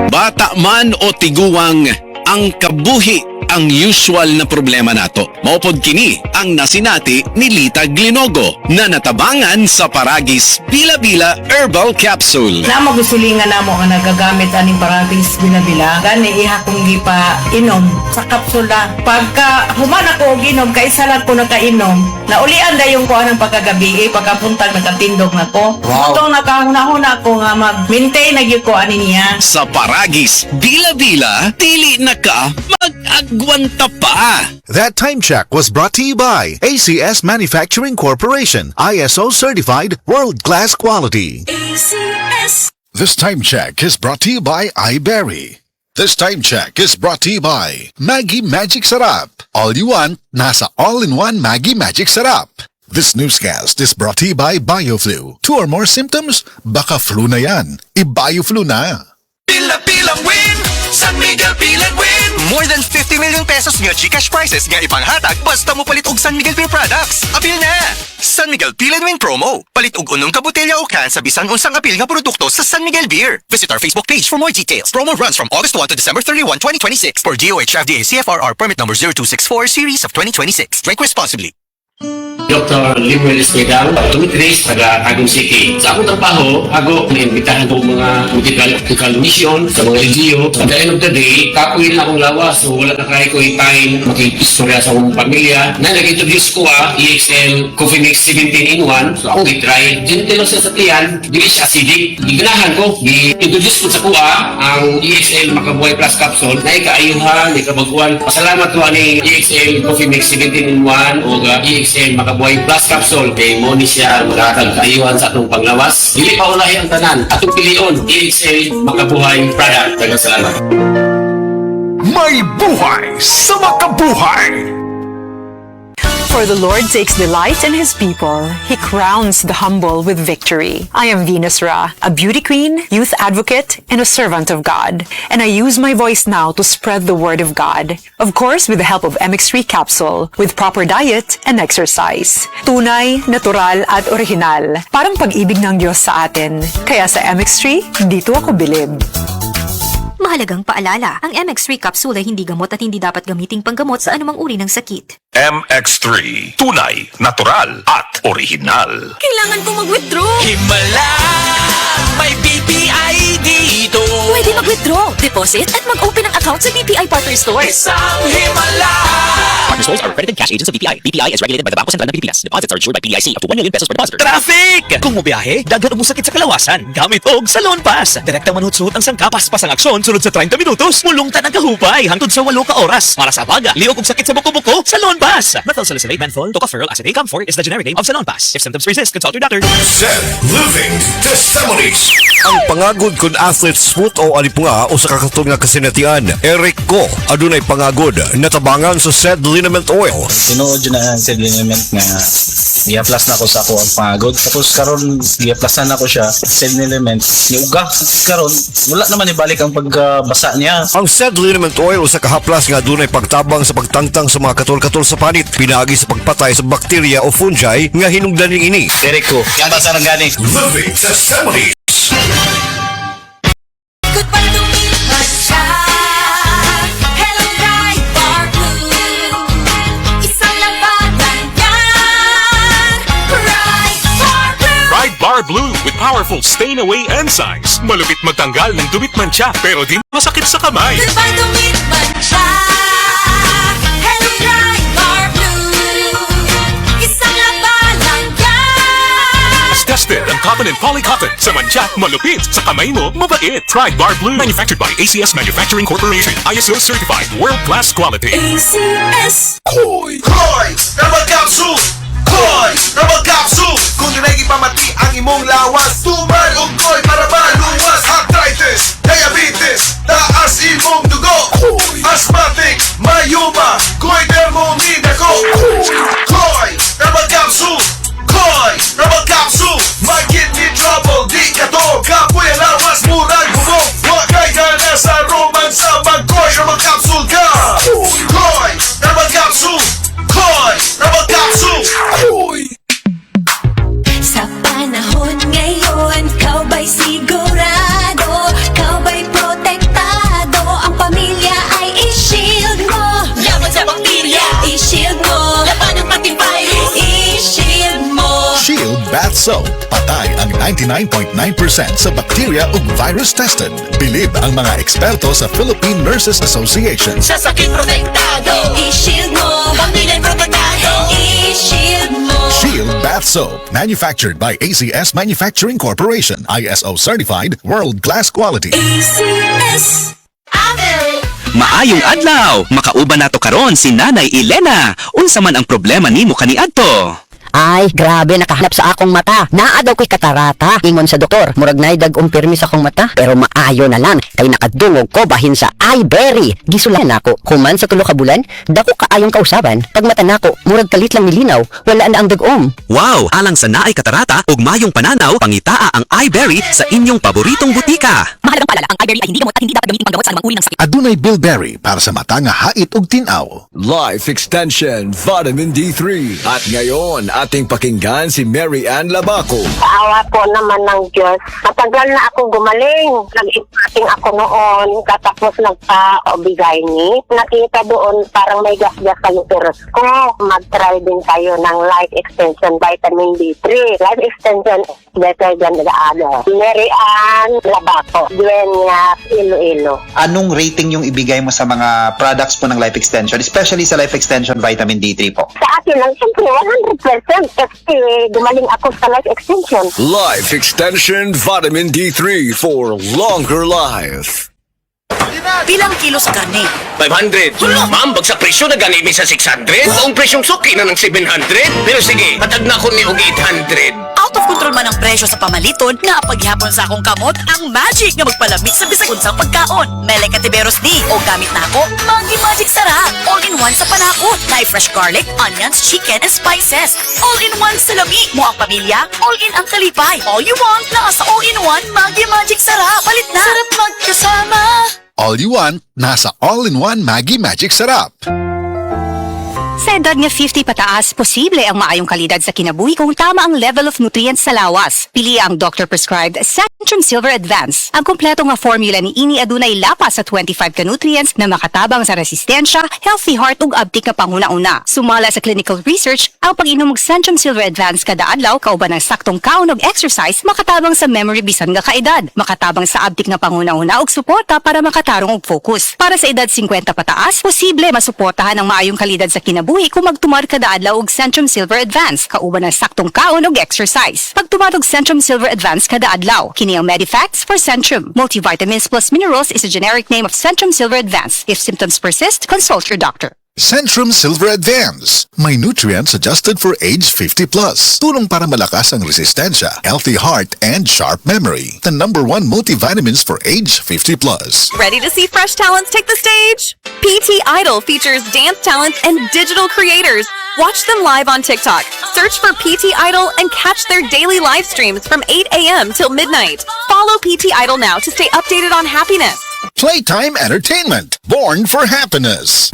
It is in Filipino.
Bata man o tiguwang, ang kabuhi ang usual na problema nato. Maupod kini ang nasinati ni Lita Glinogo na natabangan sa Paragis Bila-Bila Herbal Capsule. Namo gusilingan namo nga nagagamit aning Paragis Bila-Bila. Gani iha kong gipa inom sa kapsula. Pagka human ako og inom, kaisa lang ko nakainom, naulian da yung kuha ng pagkagabi, pagkapuntag nakatindog na ko. Wow. Itong nakahuna-huna ko nga mag-maintain na yung kuha niya. Sa Paragis Bila-Bila, dili na ka mag-agwanta pa. That time check was brought to you by ACS Manufacturing Corporation, ISO certified world-class quality. ACS. This time check is brought to you by iBerry. This time check is brought to you by Maggie Magic Sarap. All you want, nasa all-in-one Maggie Magic Sarap. This newscast is brought to you by BioFlu. 2 or more symptoms? Baka flu na yan. I-BioFlu na. Pila-pilang win! San Miguel Pilan win! More than 50 million pesos nga Gcash prizes nga ipanghatag basta mo palit og San Miguel Beer products. Apil na! San Miguel Pilan Win promo. Palit og unong ka botelya o can sa bisan unsang apil nga produkto sa San Miguel Beer. Visit our Facebook page for more details. Promo runs from August 1 to December 31, 2026 for DOH FDA CFRR permit number 0264 series of 2026. Drink responsibly. Dr. Limuel Espegal, tumitris, taga Agong City. Sa akong trabaho, ako naimbitahan ko mga medical mission sa mga LGU. At the end of the day, kakuin na akong lawas. So wala na kaya ko yung time makikistorya sa akong pamilya. Na nag-introduce ko EXL Coffee Mix 17 in 1. So akong i-try. Dinitilo sa tiyan, dili siya acidic. Iganahan ko, i-introduce ko sa kuha ang EXL Makabuhay Plus Capsule na ikaayuhan, ikabaguan. Pasalamat ko ani EXL Coffee Mix 17 in 1 o EXL Makabuhay Plus Capsule kay mo ni siya maghatag kaayuhan sa atong panglawas. Dili pa ulahi ang tanan. Atong pilion, EXL Makabuhay product. Daghang salamat. May buhay sa makabuhay! For the Lord takes delight in His people. He crowns the humble with victory. I am Venus Ra, a beauty queen, youth advocate, and a servant of God. And I use my voice now to spread the word of God. Of course, with the help of MX3 capsule, with proper diet and exercise. Tunay, natural, at original. Parang pag-ibig ng Diyos sa atin. Kaya sa MX3, dito ako bilib. Mahalagang paalala, ang MX3 capsule ay hindi gamot at hindi dapat gamiting panggamot sa anumang uri ng sakit. MX3. Tunay, natural, at original. Kailangan ko mag-withdraw! Himala! May BPI dito! Pwede mag-withdraw, deposit, at mag-open ng account sa BPI Partner Stores. Isang himala! Partner stores are accredited cash agents of BPI. BPI is regulated by the Bangko Sentral ng Pilipinas. Deposits are insured by PIC up to 1 million pesos per depositor. Traffic! Kung mo biyahe, daghan og sakit sa kalawasan. Gamit og Salon Pass. Direktang manhut-suhot ang sangkapas pasang aksyon sunod sa 30 minutos. Mulungtan ang kahupay hangtod sa 8 ka oras. Para sa baga, liog og sakit sa buko-buko, Salon Pass. Methylsalicylate menthol, tocopherol, acetate camphor is the generic name of Salon Pass. If symptoms persist, consult your doctor. Set Living Testimonies. Ang pangagod kun athlete smooth o alipunga o sa kakatong nga kasinatian, Eric Ko, adunay pangagod, natabangan sa said liniment oil. Tinuod yun na ang said liniment nga i-plus na ako sa ako ang pangagod. Tapos karon i-plus na ako siya, said liniment, niuga. Karon, wala naman ibalik ang pagbasa niya. Ang said liniment oil sa kahaplas nga adunay pagtabang sa pagtangtang sa mga katol-katol sa panit, pinagi sa pagpatay sa bakterya o fungi nga hinungdaning ini. Eric Ko, yan basa ng gani. Living Testimonies. Goodbye to me, Masha. Hello, Ride Bar Blue. Isang labanan yan. Ride Bar Blue. Ride Bar Blue with powerful stain-away enzymes. Malupit magtanggal ng dubit mancha pero di masakit sa kamay. Goodbye to me, Masha. Hello, Ride Bar Blue. Isang labanan yan. As tested ang cotton and polycotton sa mancha, malupit sa kamay mo, mabait. Ride Bar Blue. Manufactured by ACS Manufacturing Corporation. ISO certified world-class quality. ACS. Koy! Koy! Herbal Capsule! Koy! Herbal Capsule! Kung dinay pamati ang imong lawas, tuman og koy para maluwas. Arthritis, diabetes, taas imong dugo. Asthmatic, mayuma, koy dermomina ko. Koy! Herbal Capsule! Koy! Herbal Capsule! May kidney trouble, di ka to. Kapoy ang lawas, murag bubog. Huwag kay gana sa romance, mag-koy Herbal Capsule ka. Koy! Herbal Capsule! Koy! Herbal Capsule! Sa panahon ngayon, kau ba'y sigurado? 99.9% sa bacteria ug virus tested. Bilib ang mga eksperto sa Philippine Nurses Association. Sa sakit protektado, i-shield mo. Pamilya protektado, i-shield mo. Shield Bath Soap, manufactured by ACS Manufacturing Corporation, ISO certified, world-class quality. ACS. Maayong adlaw, makauban nato karon si Nanay Elena. Unsa man ang problema nimo kaniadto? Ay, grabe, nakahanap sa akong mata. Naa daw ko'y katarata. Ingon sa doktor, murag nay dag-ong pirmi sa akong mata. Pero maayo na lang, kay nakadungog ko bahin sa iBerry. Gisulan nako, human sa tulo ka bulan, dako kaayong kausaban. Pag mata nako, murag kalit lang nilinaw, wala na ang dag-om. Wow, alang sa naay katarata ug mayong pananaw, pangitaa ang iBerry sa inyong paboritong butika. Mahalagang paalala, ang iBerry ay hindi gamot at hindi dapat gamitin panggamot sa anumang uri ng sakit. Adunay Bilberry para sa mata nga hait ug tinaw. Life Extension Vitamin D3. At ngayon, ating pakinggan si Mary Ann Labaco. Awa po naman ng Diyos. Matagal na ako gumaling. Nag-ipating ako noon. Katapos nagpa-obigay ni. Nakita doon parang may gas-gas sa uterus ko. Mag-try din kayo ng Life Extension Vitamin D3. Life Extension is better than the other. Mary Ann Labaco. Dueñas, Iloilo. Anong rating yung ibigay mo sa mga products po ng Life Extension? Especially sa Life Extension Vitamin D3 po. Sa akin lang, siyempre, 100% kasi gumaling ako sa Life Extension. Life Extension Vitamin D3 for longer life. Pilang kilo sa karne? 500. Ma'am, bagsak presyo na ganimi sa 600. Ang presyong suki na ng 700. Pero sige, patag na ko ni og 800. Out of control man ang presyo sa pamaliton nga paghihapon sa akong kamot ang magic nga magpalami sa bisag unsang pagkaon. Mele Katiberos D o gamit na ako Maggi Magic Sarap. All-in-one sa panakot. Na fresh garlic, onions, chicken, and spices. All-in-one sa lami. Mo ang pamilya, all-in ang kalipay. All you want na sa all-in-one Maggi Magic Sarap. Palit na. Sarap magkasama. All you want, nasa all-in-one Maggi Magic Sarap. Sa edad nga 50 pataas, posible ang maayong kalidad sa kinabuhi kung tama ang level of nutrients sa lawas. Pili ang doctor-prescribed Centrum Silver Advance. Ang kompleto nga formula ni ini adunay lapas sa 25 ka nutrients na makatabang sa resistensya, healthy heart ug abtik nga panguna-una. Sumala sa clinical research, ang pag-inom og Centrum Silver Advance kada adlaw kauban ng saktong kaon og exercise makatabang sa memory bisan nga kaedad, makatabang sa abtik nga panguna-una ug suporta para makatarong og focus. Para sa edad 50 pataas, posible masuportahan ang maayong kalidad sa kinabuhi kung magtumar kada adlaw og Centrum Silver Advance kauban ng saktong kaon og exercise. Pagtumar og Centrum Silver Advance kada adlaw, kini ang Medifacts for Centrum. Multivitamins plus minerals is a generic name of Centrum Silver Advance. If symptoms persist, consult your doctor. Centrum Silver Advance. May nutrients adjusted for age 50 plus. Tulong para malakas ang resistensya, healthy heart, and sharp memory. The #1 multivitamins for age 50 plus. Ready to see fresh talents take the stage? PT Idol features dance talents and digital creators. Watch them live on TikTok. Search for PT Idol and catch their daily live streams from 8 a.m. till midnight. Follow PT Idol now to stay updated on happiness. Playtime Entertainment. Born for happiness.